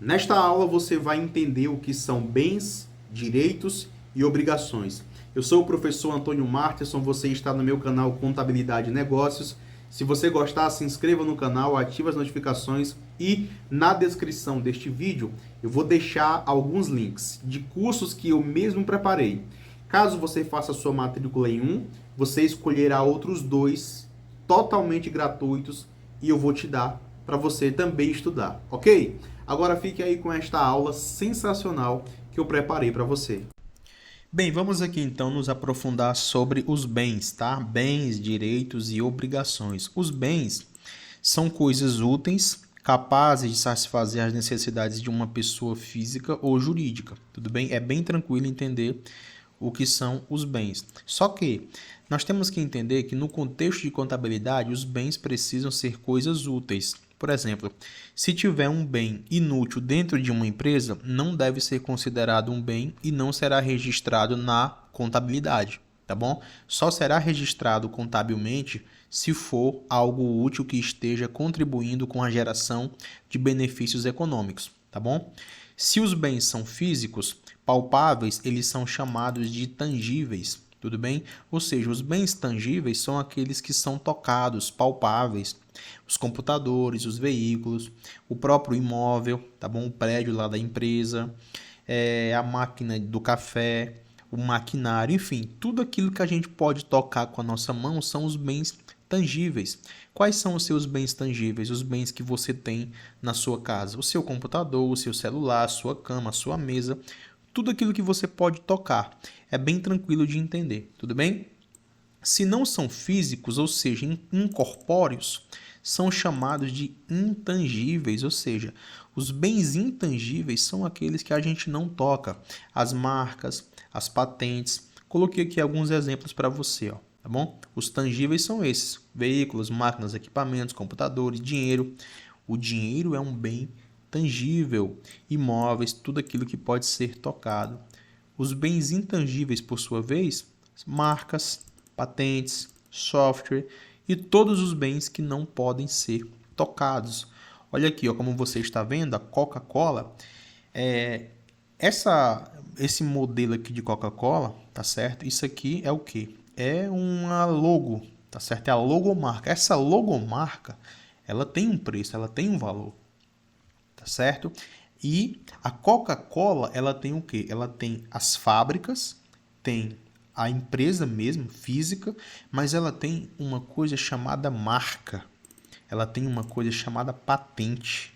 Nesta aula você vai entender o que são bens, direitos e obrigações. Eu sou o professor Antônio Marterson, você está no meu canal Contabilidade e Negócios. Se você gostar, se inscreva no canal, ative as notificações e na descrição deste vídeo eu vou deixar alguns links de cursos que eu mesmo preparei. Caso você faça a sua matrícula em um, você escolherá outros dois totalmente gratuitos e eu vou te dar para você também estudar, ok? Agora fique aí com esta aula sensacional que eu preparei para você. Bem, vamos aqui então nos aprofundar sobre os bens, tá? Bens, direitos e obrigações. Os bens são coisas úteis, capazes de satisfazer as necessidades de uma pessoa física ou jurídica, tudo bem? É bem tranquilo entender o que são os bens. Só que nós temos que entender que no contexto de contabilidade, os bens precisam ser coisas úteis. Por exemplo, se tiver um bem inútil dentro de uma empresa, não deve ser considerado um bem e não será registrado na contabilidade, tá bom? Só será registrado contabilmente se for algo útil que esteja contribuindo com a geração de benefícios econômicos, tá bom? Se os bens são físicos, palpáveis, eles são chamados de tangíveis, tudo bem? Ou seja, os bens tangíveis são aqueles que são tocados, palpáveis. Os computadores, os veículos, o próprio imóvel, tá bom? O prédio lá da empresa, a máquina do café, o maquinário, enfim, tudo aquilo que a gente pode tocar com a nossa mão são os bens tangíveis. Quais são os seus bens tangíveis? Os bens que você tem na sua casa. O seu computador, o seu celular, a sua cama, a sua mesa, tudo aquilo que você pode tocar. É bem tranquilo de entender, tudo bem? Se não são físicos, ou seja, incorpóreos, são chamados de intangíveis, ou seja, os bens intangíveis são aqueles que a gente não toca. As marcas, as patentes. Coloquei aqui alguns exemplos para você, ó, tá bom? Os tangíveis são esses: veículos, máquinas, equipamentos, computadores, dinheiro. O dinheiro é um bem tangível, imóveis, tudo aquilo que pode ser tocado. Os bens intangíveis, por sua vez, marcas, patentes, software e todos os bens que não podem ser tocados. Olha aqui, ó, como você está vendo, a Coca-Cola, esse modelo aqui de Coca-Cola, tá certo? Isso aqui é o quê? É uma logo, tá certo? É a logomarca. Essa logomarca, ela tem um preço, ela tem um valor, tá certo? E a Coca-Cola, ela tem o quê? Ela tem as fábricas, tem a empresa mesmo, física, mas ela tem uma coisa chamada marca. Ela tem uma coisa chamada patente.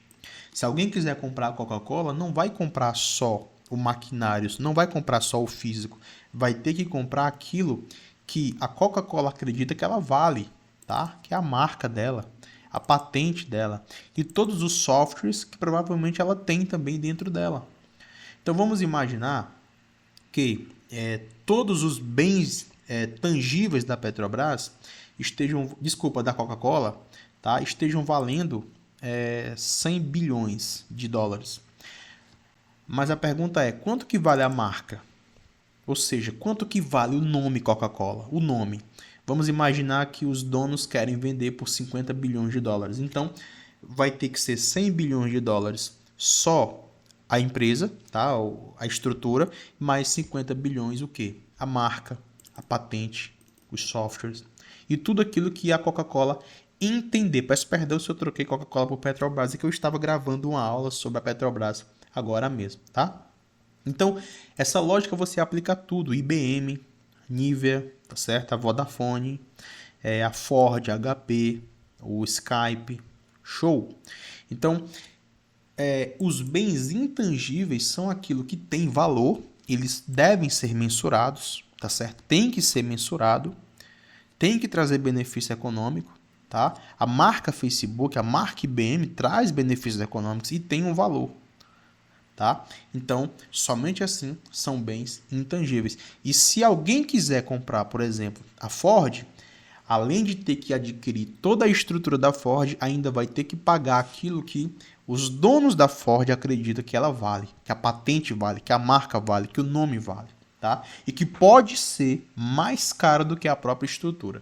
Se alguém quiser comprar a Coca-Cola, não vai comprar só o maquinário, não vai comprar só o físico. Vai ter que comprar aquilo que a Coca-Cola acredita que ela vale, tá? Que é a marca dela, a patente dela e todos os softwares que provavelmente ela tem também dentro dela. Então vamos imaginar que todos os bens tangíveis da Petrobras da Coca-Cola, tá, estejam valendo 100 bilhões de dólares. Mas a pergunta é, quanto que vale a marca? Ou seja, quanto que vale o nome Coca-Cola? O nome. Vamos imaginar que os donos querem vender por 50 bilhões de dólares. Então, vai ter que ser 100 bilhões de dólares só a empresa, tá? A estrutura, mais 50 bilhões o quê? A marca, a patente, os softwares e tudo aquilo que a Coca-Cola entender. Peço perdão se eu troquei Coca-Cola por Petrobras, é que eu estava gravando uma aula sobre a Petrobras agora mesmo, tá? Então, essa lógica você aplica a tudo. IBM, Nivea, tá certo? A Vodafone, a Ford, a HP, o Skype, show. Então, os bens intangíveis são aquilo que tem valor, eles devem ser mensurados, tá certo? Tem que ser mensurado, tem que trazer benefício econômico, tá? A marca Facebook, a marca IBM traz benefícios econômicos e tem um valor, tá? Então, somente assim são bens intangíveis. E se alguém quiser comprar, por exemplo, a Ford, além de ter que adquirir toda a estrutura da Ford, ainda vai ter que pagar aquilo que os donos da Ford acreditam que ela vale, que a patente vale, que a marca vale, que o nome vale, tá? E que pode ser mais caro do que a própria estrutura,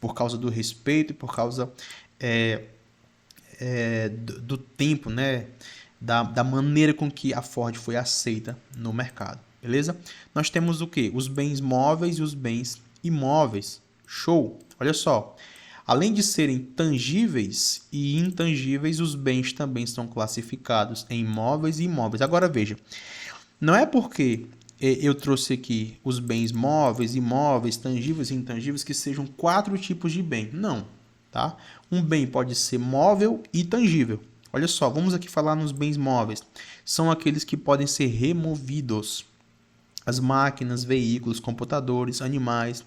por causa do respeito e por causa do tempo, né? da maneira com que a Ford foi aceita no mercado, beleza? Nós temos o quê? Os bens móveis e os bens imóveis. Show! Olha só, além de serem tangíveis e intangíveis, os bens também são classificados em móveis e imóveis. Agora veja, não é porque eu trouxe aqui os bens móveis, imóveis, tangíveis e intangíveis que sejam 4 tipos de bem. Não, tá? Um bem pode ser móvel e tangível. Olha só, vamos aqui falar nos bens móveis. São aqueles que podem ser removidos. As máquinas, veículos, computadores, animais,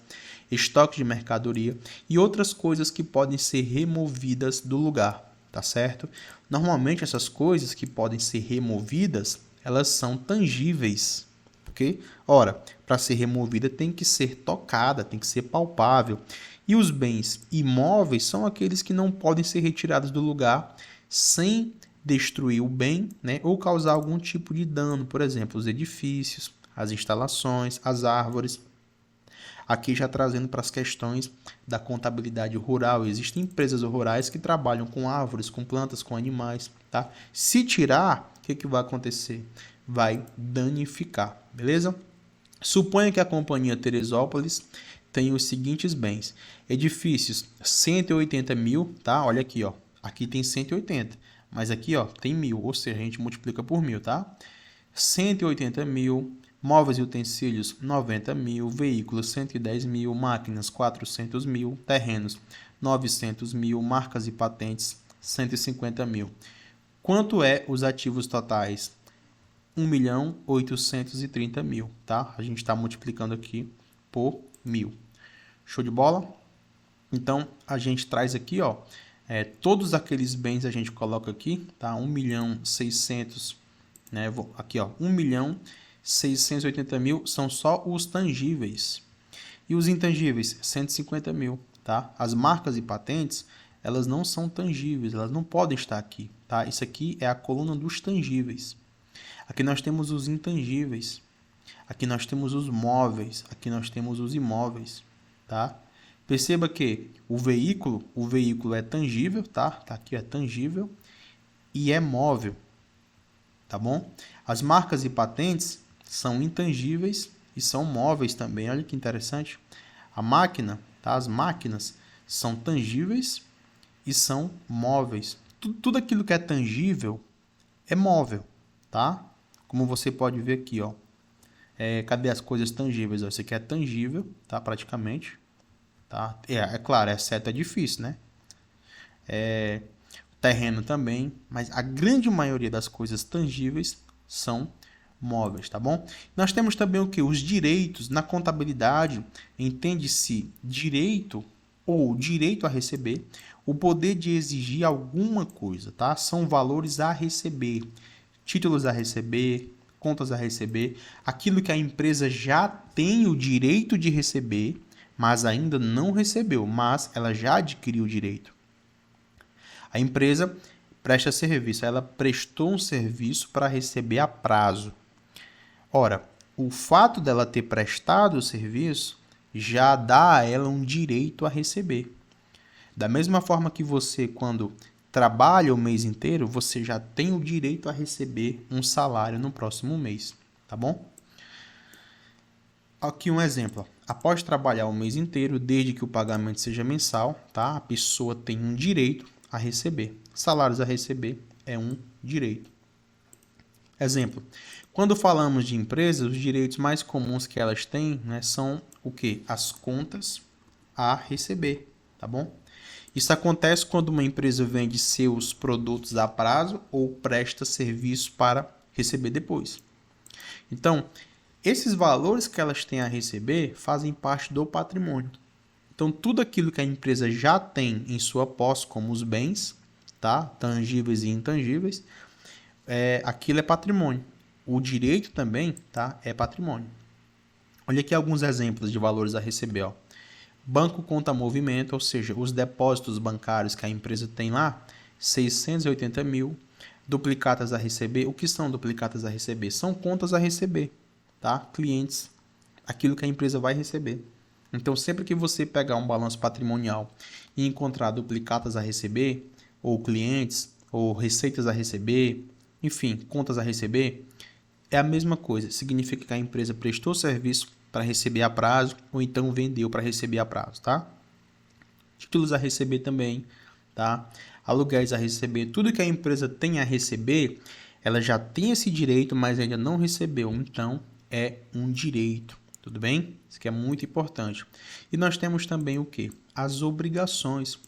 estoque de mercadoria e outras coisas que podem ser removidas do lugar, tá certo? Normalmente essas coisas que podem ser removidas, elas são tangíveis, ok? Ora, para ser removida tem que ser tocada, tem que ser palpável. E os bens imóveis são aqueles que não podem ser retirados do lugar sem destruir o bem, né, ou causar algum tipo de dano, por exemplo, os edifícios, as instalações, as árvores. Aqui já trazendo para as questões da contabilidade rural, existem empresas rurais que trabalham com árvores, com plantas, com animais, tá? Se tirar, o que vai acontecer? Vai danificar, beleza? Suponha que a companhia Teresópolis tem os seguintes bens: edifícios 180 mil, tá? Olha aqui, ó. Aqui tem 180, mas aqui, ó, tem 1.000, ou seja, a gente multiplica por 1.000, tá? 180 mil, móveis e utensílios 90 mil, veículos 110 mil, máquinas 400 mil, terrenos 900 mil, marcas e patentes 150 mil. Quanto é os ativos totais? 1.830.000, tá? A gente está multiplicando aqui por 1.000. Show de bola? Então, a gente traz aqui, ó, todos aqueles bens a gente coloca aqui, tá? 1.600.000, né? Aqui, ó, 1.680.000 são só os tangíveis. E os intangíveis, 150.000, tá? As marcas e patentes, elas não são tangíveis, elas não podem estar aqui, tá? Isso aqui é a coluna dos tangíveis. Aqui nós temos os intangíveis. Aqui nós temos os móveis, aqui nós temos os imóveis, tá? Perceba que o veículo é tangível, tá? Tá aqui, é tangível e é móvel, tá bom? As marcas e patentes são intangíveis e são móveis também. Olha que interessante. A máquina, tá? As máquinas são tangíveis e são móveis. Tudo aquilo que é tangível é móvel, tá? Como você pode ver aqui, ó. Cadê as coisas tangíveis? Ó, isso aqui é tangível, tá? Praticamente. Tá? É claro, exceto é difícil, né? Terreno também, mas a grande maioria das coisas tangíveis são móveis, tá bom? Nós temos também o que? Os direitos. Na contabilidade, entende-se direito ou direito a receber, o poder de exigir alguma coisa, tá? São valores a receber, títulos a receber, contas a receber, aquilo que a empresa já tem o direito de receber, mas ainda não recebeu, mas ela já adquiriu o direito. A empresa presta serviço, ela prestou um serviço para receber a prazo. Ora, o fato dela ter prestado o serviço já dá a ela um direito a receber. Da mesma forma que você, quando trabalha o mês inteiro, você já tem o direito a receber um salário no próximo mês, tá bom? Aqui um exemplo. Após trabalhar o mês inteiro, desde que o pagamento seja mensal, tá? A pessoa tem um direito a receber. Salários a receber é um direito. Exemplo. Quando falamos de empresas, os direitos mais comuns que elas têm, né, são o quê? As contas a receber, tá bom? Isso acontece quando uma empresa vende seus produtos a prazo ou presta serviço para receber depois. Então, esses valores que elas têm a receber fazem parte do patrimônio. Então, tudo aquilo que a empresa já tem em sua posse, como os bens, tá? Tangíveis e intangíveis, aquilo é patrimônio. O direito também, tá? É patrimônio. Olha aqui alguns exemplos de valores a receber, ó. Banco conta movimento, ou seja, os depósitos bancários que a empresa tem lá, 680 mil. Duplicatas a receber. O que são duplicatas a receber? São contas a receber, tá? Clientes, aquilo que a empresa vai receber. Então, sempre que você pegar um balanço patrimonial e encontrar duplicatas a receber, ou clientes, ou receitas a receber, enfim, contas a receber, é a mesma coisa. Significa que a empresa prestou serviço para receber a prazo ou então vendeu para receber a prazo, tá? Títulos a receber também, tá? Aluguéis a receber, tudo que a empresa tem a receber, ela já tem esse direito, mas ainda não recebeu, então é um direito, tudo bem? Isso aqui é muito importante. E nós temos também o que? As obrigações.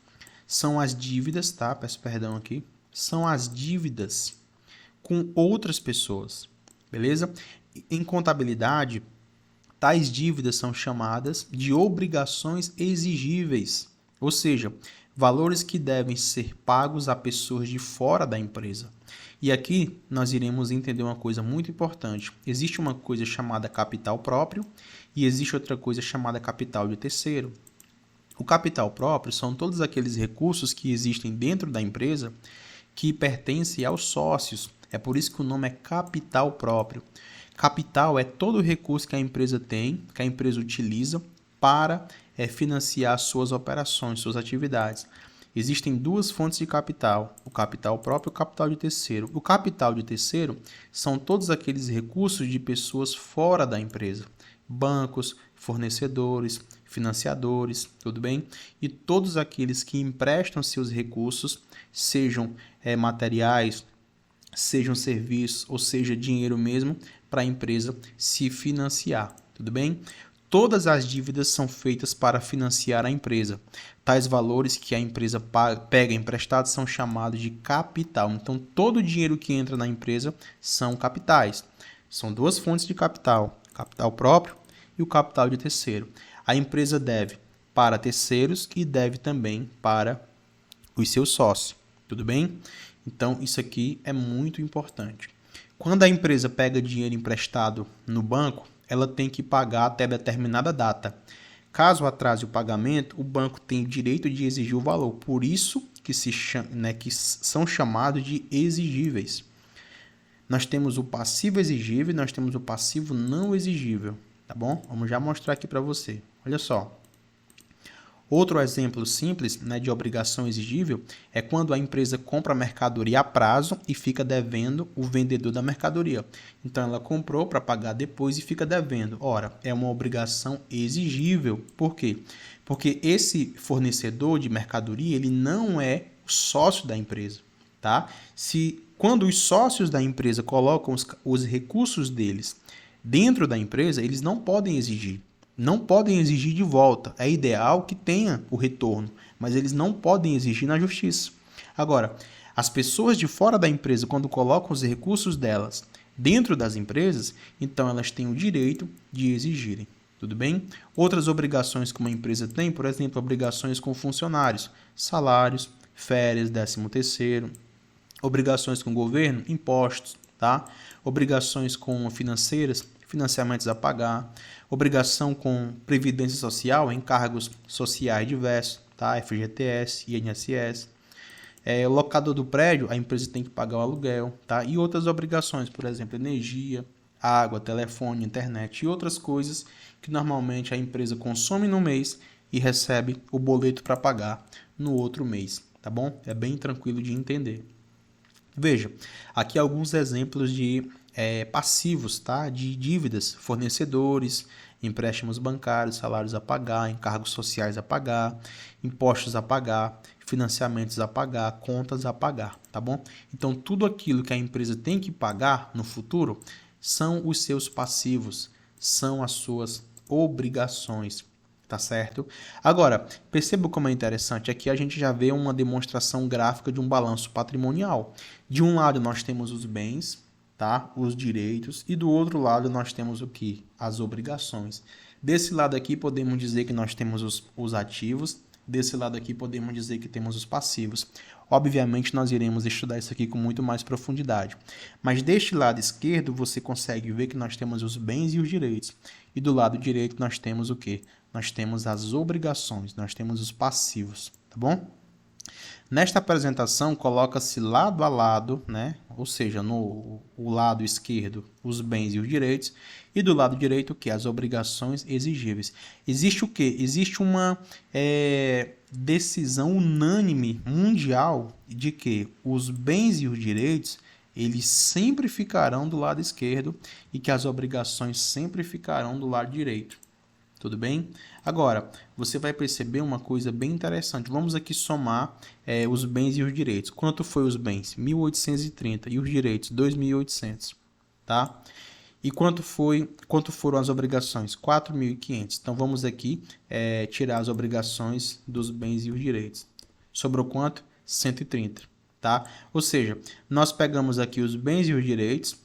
São as dívidas, tá? Peço perdão aqui. São as dívidas com outras pessoas, beleza? Em contabilidade, tais dívidas são chamadas de obrigações exigíveis, ou seja, valores que devem ser pagos a pessoas de fora da empresa. E aqui nós iremos entender uma coisa muito importante. Existe uma coisa chamada capital próprio e existe outra coisa chamada capital de terceiro. O capital próprio são todos aqueles recursos que existem dentro da empresa que pertencem aos sócios. É por isso que o nome é capital próprio. Capital é todo o recurso que a empresa tem, que a empresa utiliza para financiar suas operações, suas atividades. Existem duas fontes de capital, o capital próprio e o capital de terceiro. O capital de terceiro são todos aqueles recursos de pessoas fora da empresa. Bancos, fornecedores, financiadores, tudo bem? E todos aqueles que emprestam seus recursos, sejam materiais, sejam serviços, ou seja, dinheiro mesmo, para a empresa se financiar, tudo bem? Todas as dívidas são feitas para financiar a empresa. Tais valores que a empresa pega emprestados são chamados de capital. Então, todo o dinheiro que entra na empresa são capitais. São duas fontes de capital, capital próprio e o capital de terceiro. A empresa deve para terceiros e deve também para os seus sócios, tudo bem? Então, isso aqui é muito importante. Quando a empresa pega dinheiro emprestado no banco, ela tem que pagar até determinada data. Caso atrase o pagamento, o banco tem o direito de exigir o valor. Por isso que são chamados de exigíveis. Nós temos o passivo exigível e nós temos o passivo não exigível, tá bom? Vamos já mostrar aqui para você. Olha só. Outro exemplo simples, de obrigação exigível é quando a empresa compra a mercadoria a prazo e fica devendo o vendedor da mercadoria. Então, ela comprou para pagar depois e fica devendo. Ora, é uma obrigação exigível. Por quê? Porque esse fornecedor de mercadoria ele não é sócio da empresa. Tá? Quando os sócios da empresa colocam os recursos deles dentro da empresa, eles não podem exigir. Não podem exigir de volta. É ideal que tenha o retorno, mas eles não podem exigir na justiça. Agora, as pessoas de fora da empresa, quando colocam os recursos delas dentro das empresas, então elas têm o direito de exigirem. Tudo bem? Outras obrigações que uma empresa tem, por exemplo, obrigações com funcionários, salários, férias, 13º, obrigações com o governo, impostos, tá? Obrigações com financeiras, financiamentos a pagar, obrigação com previdência social, encargos sociais diversos, tá? FGTS, INSS. O locador do prédio, a empresa tem que pagar o aluguel, tá? E outras obrigações, por exemplo, energia, água, telefone, internet e outras coisas que normalmente a empresa consome no mês e recebe o boleto para pagar no outro mês, tá bom? É bem tranquilo de entender. Veja, aqui alguns exemplos de passivos, tá? De dívidas, fornecedores, empréstimos bancários, salários a pagar, encargos sociais a pagar, impostos a pagar, financiamentos a pagar, contas a pagar, tá bom? Então, tudo aquilo que a empresa tem que pagar no futuro são os seus passivos, são as suas obrigações, tá certo? Agora, perceba como é interessante, aqui a gente já vê uma demonstração gráfica de um balanço patrimonial. De um lado nós temos os bens, tá? Os direitos, e do outro lado nós temos o que? As obrigações. Desse lado aqui podemos dizer que nós temos os ativos, desse lado aqui podemos dizer que temos os passivos. Obviamente nós iremos estudar isso aqui com muito mais profundidade. Mas deste lado esquerdo você consegue ver que nós temos os bens e os direitos. E do lado direito nós temos o quê? Nós temos as obrigações, nós temos os passivos, tá bom? Nesta apresentação, coloca-se lado a lado, ou seja, no lado esquerdo, os bens e os direitos, e do lado direito, o que? As obrigações exigíveis. Existe o quê? Existe uma decisão unânime mundial de que os bens e os direitos, eles sempre ficarão do lado esquerdo e que as obrigações sempre ficarão do lado direito. Tudo bem? Agora, você vai perceber uma coisa bem interessante. Vamos aqui somar os bens e os direitos. Quanto foi os bens? 1.830 e os direitos? 2.800, tá? E quanto foram as obrigações? 4.500. Então, vamos aqui tirar as obrigações dos bens e os direitos. Sobrou quanto? 130, tá? Ou seja, nós pegamos aqui os bens e os direitos,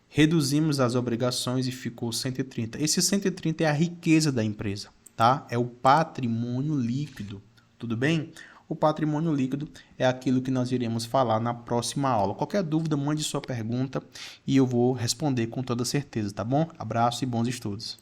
reduzimos as obrigações e ficou 130. Esse 130 é a riqueza da empresa, tá? É o patrimônio líquido, tudo bem? O patrimônio líquido é aquilo que nós iremos falar na próxima aula. Qualquer dúvida, mande sua pergunta e eu vou responder com toda certeza, tá bom? Abraço e bons estudos.